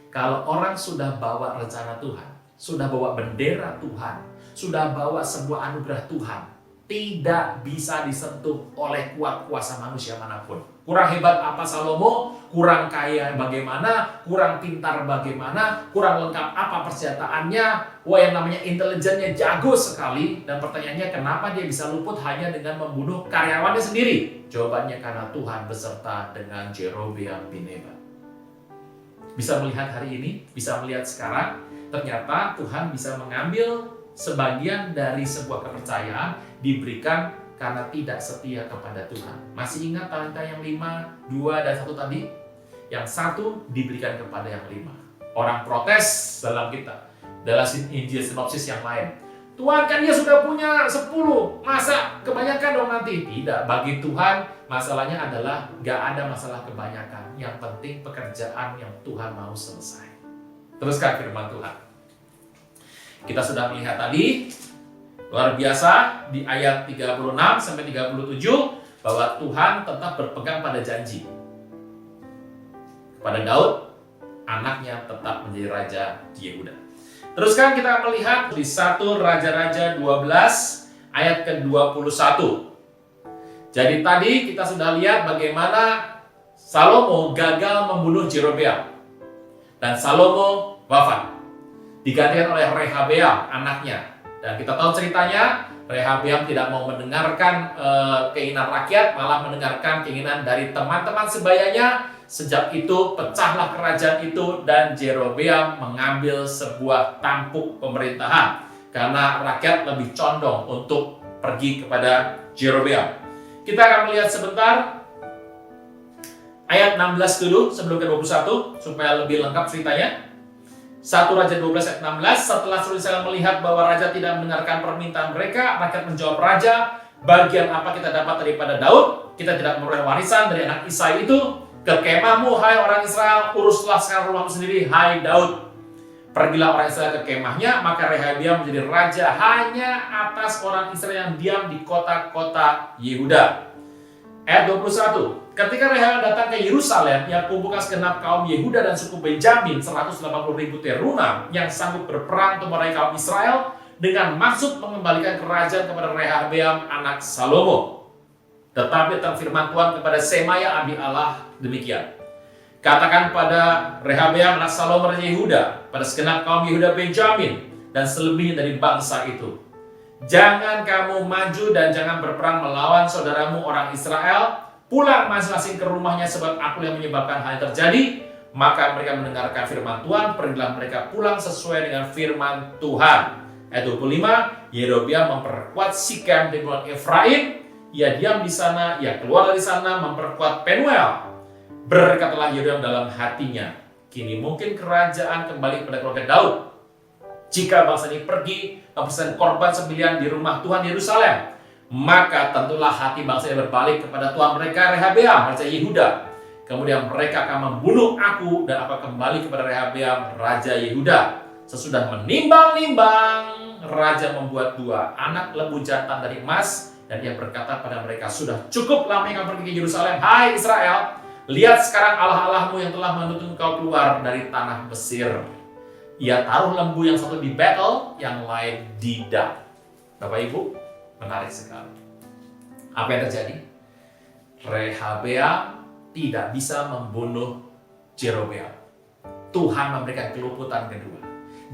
kalau orang sudah bawa rencana Tuhan, sudah bawa bendera Tuhan, sudah bawa sebuah anugerah Tuhan, tidak bisa disentuh oleh kuat kuasa manusia manapun. Kurang hebat apa Salomo, kurang kaya bagaimana, kurang pintar bagaimana, kurang lengkap apa persenjataannya, wah yang namanya intelijennya jago sekali. Dan pertanyaannya kenapa dia bisa luput hanya dengan membunuh karyawannya sendiri? Jawabannya karena Tuhan beserta dengan Jerobeam bin Nebat. Bisa melihat hari ini, bisa melihat sekarang, ternyata Tuhan bisa mengambil sebagian dari sebuah kepercayaan diberikan karena tidak setia kepada Tuhan. Masih ingat talenta yang 5, 2, dan 1 tadi? Yang 1 diberikan kepada yang 5. Orang protes dalam kita, dalam Injil sinopsis yang lain. Tuhan kan dia sudah punya 10, masa kebanyakan dong nanti? Tidak, bagi Tuhan masalahnya adalah gak ada masalah kebanyakan. Yang penting pekerjaan yang Tuhan mau selesai. Teruskan firman Tuhan. Kita sudah melihat tadi, luar biasa di ayat 36 sampai 37 bahwa Tuhan tetap berpegang pada janji. Kepada Daud, anaknya tetap menjadi raja di Yehuda. Teruskan kita melihat di 1 Raja-Raja 12 ayat ke-21. Jadi tadi kita sudah lihat bagaimana Salomo gagal membunuh Jerobeam. Dan Salomo wafat. Digantikan oleh Rehabeam, anaknya. Dan kita tahu ceritanya, Rehabeam tidak mau mendengarkan keinginan rakyat, malah mendengarkan keinginan dari teman-teman sebayanya. Sejak itu pecahlah kerajaan itu dan Jerobeam mengambil sebuah tampuk pemerintahan. Karena rakyat lebih condong untuk pergi kepada Jerobeam. Kita akan melihat sebentar ayat 16 dulu sebelum ke 21 supaya lebih lengkap ceritanya. 1 Raja 12 ayat 16, setelah Israel melihat bahwa raja tidak mendengarkan permintaan mereka, rakyat menjawab raja, bagian apa kita dapat daripada Daud? Kita tidak memperoleh warisan dari anak Isai itu. Ke kemahmu, hai orang Israel, uruslah sekarang rumahmu sendiri, hai Daud. Pergilah orang Israel ke kemahnya, maka Rehabeam menjadi raja hanya atas orang Israel yang diam di kota-kota Yehuda. Ayat 21. Ketika Rehabeam datang ke Yerusalem, ia kumpulkan segenap kaum Yehuda dan suku Benjamin, 180.000 teruna yang sanggup berperang untuk meraih kaum Israel dengan maksud mengembalikan kerajaan kepada Rehabeam anak Salomo. Tetapi tentang firman Tuhan kepada Semaya Abi Allah demikian. Katakan pada Rehabeam anak Salomo raja Yehuda, pada segenap kaum Yehuda Benjamin dan selebihnya dari bangsa itu. Jangan kamu maju dan jangan berperang melawan saudaramu orang Israel. Pulang masing-masing ke rumahnya sebab aku yang menyebabkan hal yang terjadi. Maka mereka mendengarkan firman Tuhan, pergilah mereka pulang sesuai dengan firman Tuhan. Ayat 25, Yerobeam memperkuat Sikem di bulan Efraim. Ia diam di sana, ia keluar dari sana memperkuat Penuel. Berkatalah Yerobeam dalam hatinya, kini mungkin kerajaan kembali kepada keluarga Daud. Jika bangsa ini pergi mempersembahkan korban sembelihan di rumah Tuhan Yerusalem, maka tentulah hati bangsa ini berbalik kepada Tuhan mereka Rehabeam, raja Yehuda. Kemudian mereka akan membunuh aku dan akan kembali kepada Rehabeam, raja Yehuda. Sesudah menimbang-nimbang, raja membuat 2 anak lembu jantan dari emas, dan ia berkata pada mereka, sudah cukup lama yang pergi ke Yerusalem, hai Israel, lihat sekarang Allah-Allahmu yang telah menuntun kau keluar dari tanah Mesir. Ia taruh lembu yang satu di Betel, yang lain di Dan. Bapak Ibu, menarik sekali. Apa yang terjadi? Rehabeam tidak bisa membunuh Jerobeam. Tuhan memberikan keluputan kedua.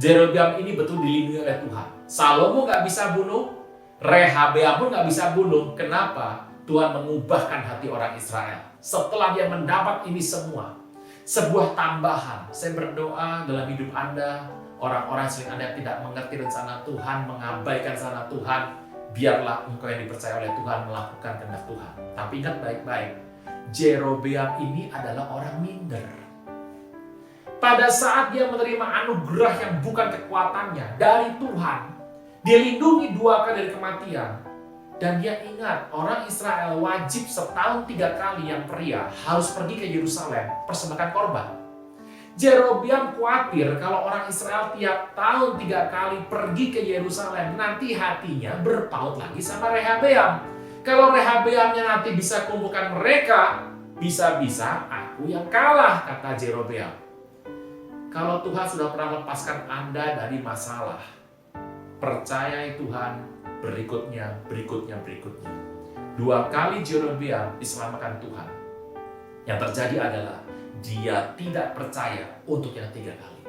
Jerobeam ini betul dilindungi oleh Tuhan. Salomo nggak bisa bunuh, Rehabeam pun nggak bisa bunuh. Kenapa? Tuhan mengubahkan hati orang Israel. Setelah dia mendapat ini semua, sebuah tambahan. Saya berdoa dalam hidup Anda, orang-orang sering Anda tidak mengerti rencana Tuhan, mengabaikan rencana Tuhan, biarlah engkau yang dipercaya oleh Tuhan melakukan kehendak Tuhan. Tapi ingat baik-baik, Jerobeam ini adalah orang minder. Pada saat dia menerima anugerah yang bukan kekuatannya dari Tuhan, dia lindungi 2 kali dari kematian. Dan dia ingat, orang Israel wajib setahun 3 kali yang pria harus pergi ke Yerusalem persembahkan korban. Jerobeam khawatir kalau orang Israel tiap tahun 3 kali pergi ke Yerusalem, nanti hatinya berpaut lagi sama Rehabeam. Kalau Rehabeamnya nanti bisa kumpulkan mereka, bisa-bisa aku yang kalah, kata Jerobeam. Kalau Tuhan sudah pernah lepaskan Anda dari masalah, percayai Tuhan, berikutnya. 2 kali Jerobeam diselamatkan Tuhan. Yang terjadi adalah dia tidak percaya untuk yang 3 kali.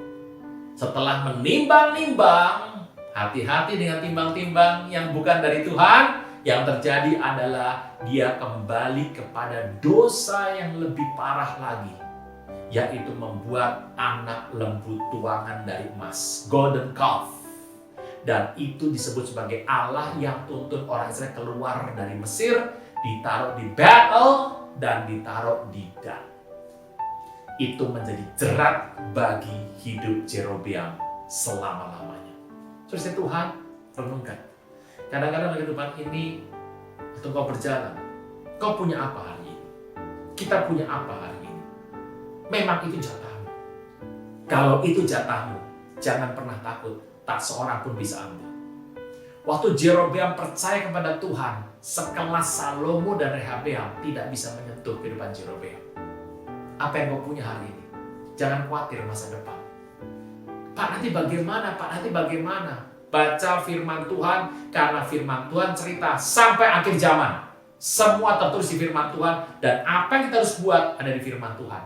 Setelah menimbang-nimbang, hati-hati dengan timbang-timbang yang bukan dari Tuhan, yang terjadi adalah dia kembali kepada dosa yang lebih parah lagi, yaitu membuat anak lembu tuangan dari emas, golden calf. Dan itu disebut sebagai Allah yang tuntun orang Israel keluar dari Mesir, ditaruh di Betel dan ditaruh di Dan. Itu menjadi jerat bagi hidup Jerobeam selama-lamanya. Saudara Tuhan, renungkan. Kadang-kadang dalam kehidupan ini, waktu kau berjalan, kau punya apa hari ini? Kita punya apa hari ini? Memang itu jatahmu. Kalau itu jatahmu, jangan pernah takut. Tak seorang pun bisa ambil. Waktu Jerobeam percaya kepada Tuhan, sekelas Salomo dan Rehabeam tidak bisa menyentuh kehidupan Jerobeam. Apa yang kau punya hari ini? Jangan khawatir masa depan. Pak, nanti bagaimana? Pak, nanti bagaimana? Baca firman Tuhan, karena firman Tuhan cerita sampai akhir zaman. Semua tertulis di firman Tuhan, dan apa yang kita harus buat ada di firman Tuhan.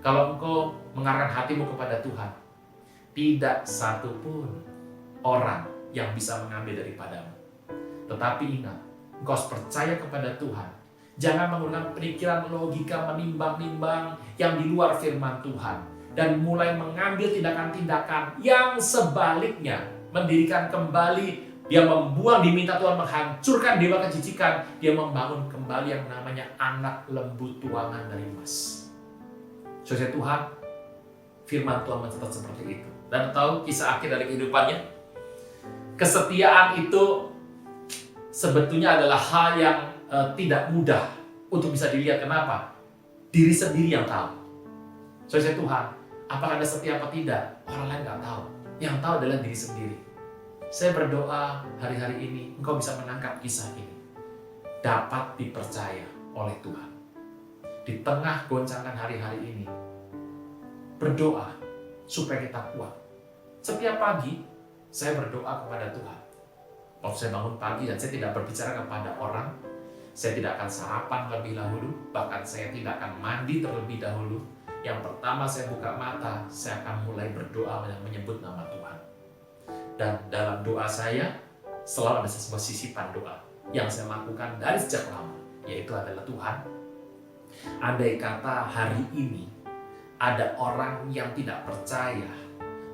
Kalau engkau mengarahkan hatimu kepada Tuhan, tidak satu pun orang yang bisa mengambil daripadamu. Tetapi ingat, engkau harus percaya kepada Tuhan. Jangan menggunakan pikiran logika menimbang-nimbang yang di luar firman Tuhan. Dan mulai mengambil tindakan-tindakan yang sebaliknya. Mendirikan kembali, dia membuang, diminta Tuhan menghancurkan dewa kejijikan. Dia membangun kembali yang namanya anak lembu tuangan dari emas. Saudara Tuhan, firman Tuhan mencatat seperti itu. Dan tahu kisah akhir dari kehidupannya? Kesetiaan itu sebetulnya adalah hal yang tidak mudah untuk bisa dilihat. Kenapa? Diri sendiri yang tahu. Saudara Tuhan, apakah Anda setia apa tidak? Orang lain nggak tahu. Yang tahu adalah diri sendiri. Saya berdoa hari-hari ini engkau bisa menangkap kisah ini. Dapat dipercaya oleh Tuhan. Di tengah goncangan hari-hari ini, berdoa supaya kita kuat. Setiap pagi, saya berdoa kepada Tuhan. Waktu saya bangun pagi dan saya tidak berbicara kepada orang, saya tidak akan sarapan terlebih dahulu, bahkan saya tidak akan mandi terlebih dahulu. Yang pertama saya buka mata, saya akan mulai berdoa dan menyebut nama Tuhan. Dan dalam doa saya, selalu ada sebuah sisipan doa yang saya lakukan dari sejak lama, yaitu adalah Tuhan, andai kata hari ini ada orang yang tidak percaya,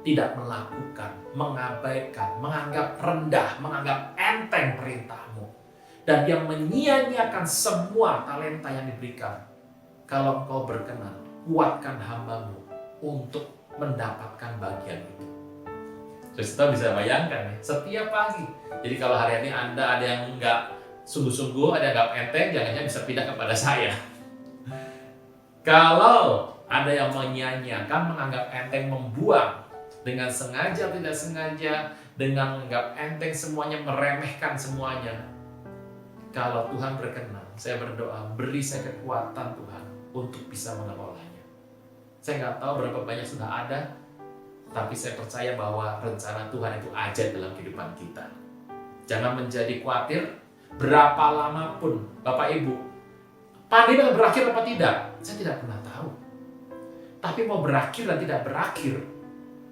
tidak melakukan, mengabaikan, menganggap rendah, menganggap enteng perintahmu, dan yang menyia-nyiakan semua talenta yang diberikan. Kalau engkau berkenan, kuatkan hambamu untuk mendapatkan bagian itu. Terus kita bisa bayangkan ya, setiap pagi. Jadi kalau hari ini Anda ada yang enggak sungguh-sungguh, ada yang enggak enteng, jangan-jangan bisa pindah kepada saya. Kalau ada yang menyia-nyiakan, menganggap enteng, membuang, dengan sengaja tidak sengaja, dengan menganggap enteng semuanya, meremehkan semuanya. Kalau Tuhan berkenan, saya berdoa, beri saya kekuatan Tuhan untuk bisa mengelolanya. Saya nggak tahu berapa banyak sudah ada, tapi saya percaya bahwa rencana Tuhan itu ajaib dalam kehidupan kita. Jangan menjadi khawatir, berapa lama pun Bapak Ibu, pandemi akan berakhir apa tidak? Saya tidak pernah tahu. Tapi mau berakhir dan tidak berakhir,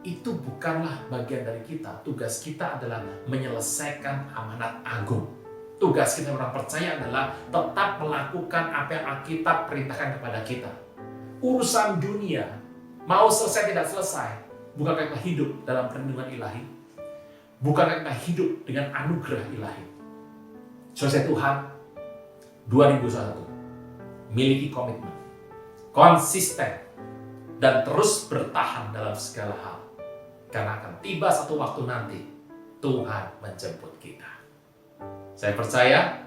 itu bukanlah bagian dari kita. Tugas kita adalah menyelesaikan amanat agung. Tugas kita orang percaya adalah tetap melakukan apa yang Alkitab perintahkan kepada kita. Urusan dunia, mau selesai tidak selesai, bukankah kita hidup dalam perlindungan ilahi? Bukankah kita hidup dengan anugerah ilahi? Selesai Tuhan, 2021, miliki komitmen, konsisten, dan terus bertahan dalam segala hal. Karena akan tiba satu waktu nanti, Tuhan menjemput kita. Saya percaya,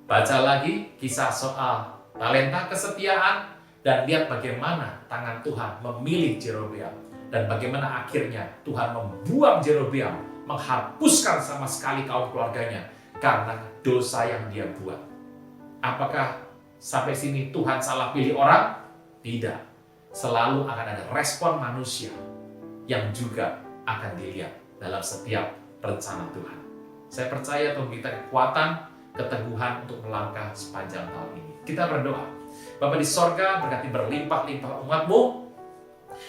baca lagi kisah soal talenta kesetiaan, dan lihat bagaimana tangan Tuhan memilih Jerobeam. Dan bagaimana akhirnya Tuhan membuang Jerobeam, menghapuskan sama sekali kaum keluarganya, karena dosa yang dia buat. Apakah sampai sini Tuhan salah pilih orang? Tidak. Selalu akan ada respon manusia yang juga akan dilihat dalam setiap rencana Tuhan. Saya percaya Tuhan kita kekuatan, keteguhan untuk melangkah sepanjang tahun ini. Kita berdoa. Bapa di sorga, berkati berlimpah-limpah umat-Mu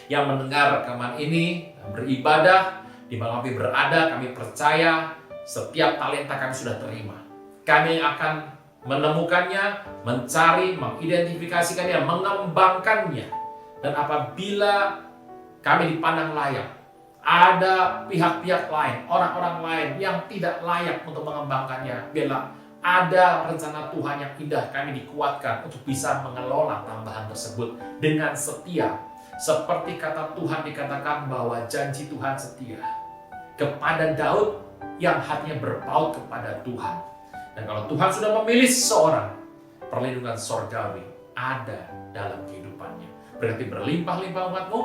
yang mendengar rekaman ini, beribadah, di mana kami berada, kami percaya setiap talenta kami sudah terima. Kami akan menemukannya, mencari, mengidentifikasikannya, mengembangkannya. Dan apabila kami dipandang layak, ada pihak-pihak lain, orang-orang lain yang tidak layak untuk mengembangkannya, bila ada rencana Tuhan yang indah, kami dikuatkan untuk bisa mengelola tambahan tersebut dengan setia. Seperti kata Tuhan dikatakan bahwa janji Tuhan setia kepada Daud yang hatinya berpaut kepada Tuhan. Dan kalau Tuhan sudah memilih seseorang, perlindungan sorgawi ada dalam kehidupannya. Berarti berlimpah-limpah umat-Mu,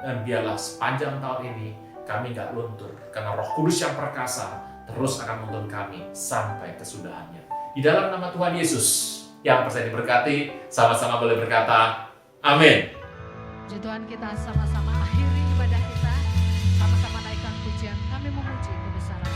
dan biarlah sepanjang tahun ini kami gak luntur, karena Roh Kudus yang perkasa terus akan menuntun kami sampai kesudahannya. Di dalam nama Tuhan Yesus yang percaya diberkati, sama-sama boleh berkata, amin. Puji Tuhan, kita sama-sama akhiri ibadah kita, sama-sama naikkan pujian, kami memuji kebesaran.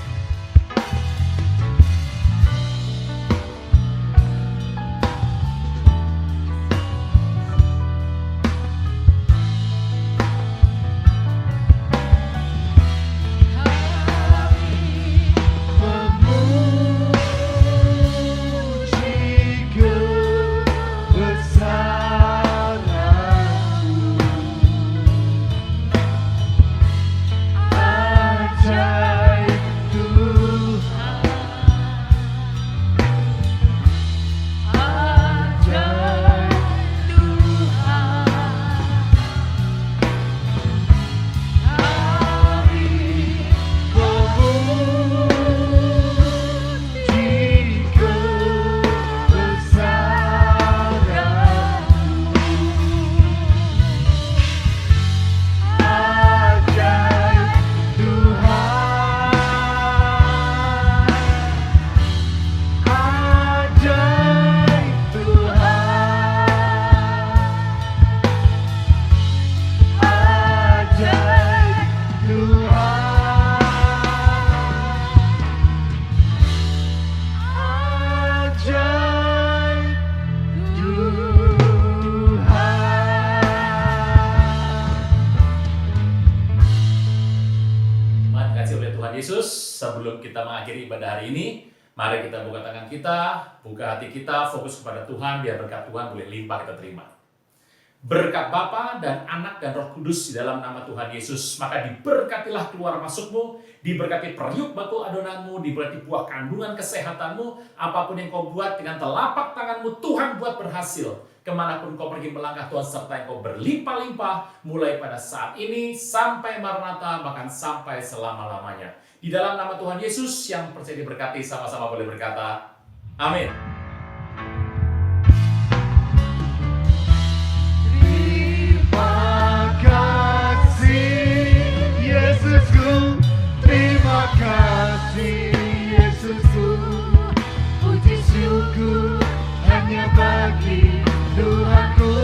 Sebelum kita mengakhiri ibadah hari ini, mari kita buka tangan kita, buka hati kita, fokus kepada Tuhan, biar berkat Tuhan boleh limpah kita terima. Berkat Bapa dan Anak dan Roh Kudus di dalam nama Tuhan Yesus, maka diberkatilah keluar masukmu, diberkati periuk batu adonanmu, diberkati buah kandungan kesehatanmu, apapun yang kau buat dengan telapak tanganmu, Tuhan buat berhasil. Kemanapun kau pergi melangkah, Tuhan sertai kau berlimpah-limpah, mulai pada saat ini sampai Maranatha, bahkan sampai selama-lamanya. Di dalam nama Tuhan Yesus yang percaya diberkati, sama-sama boleh berkata, amin. Terima kasih Yesusku, terima kasih Yesusku, puji syukur hanya bagi Tuhanku.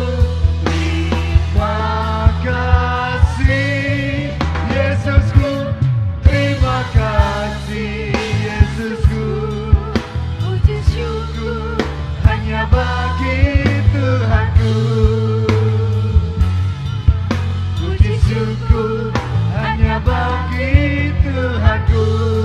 Terima kasih Yesusku, terima kasih Yesusku, puji syukur hanya bagi Tuhanku. hidupku hanya bagi Tuhanku.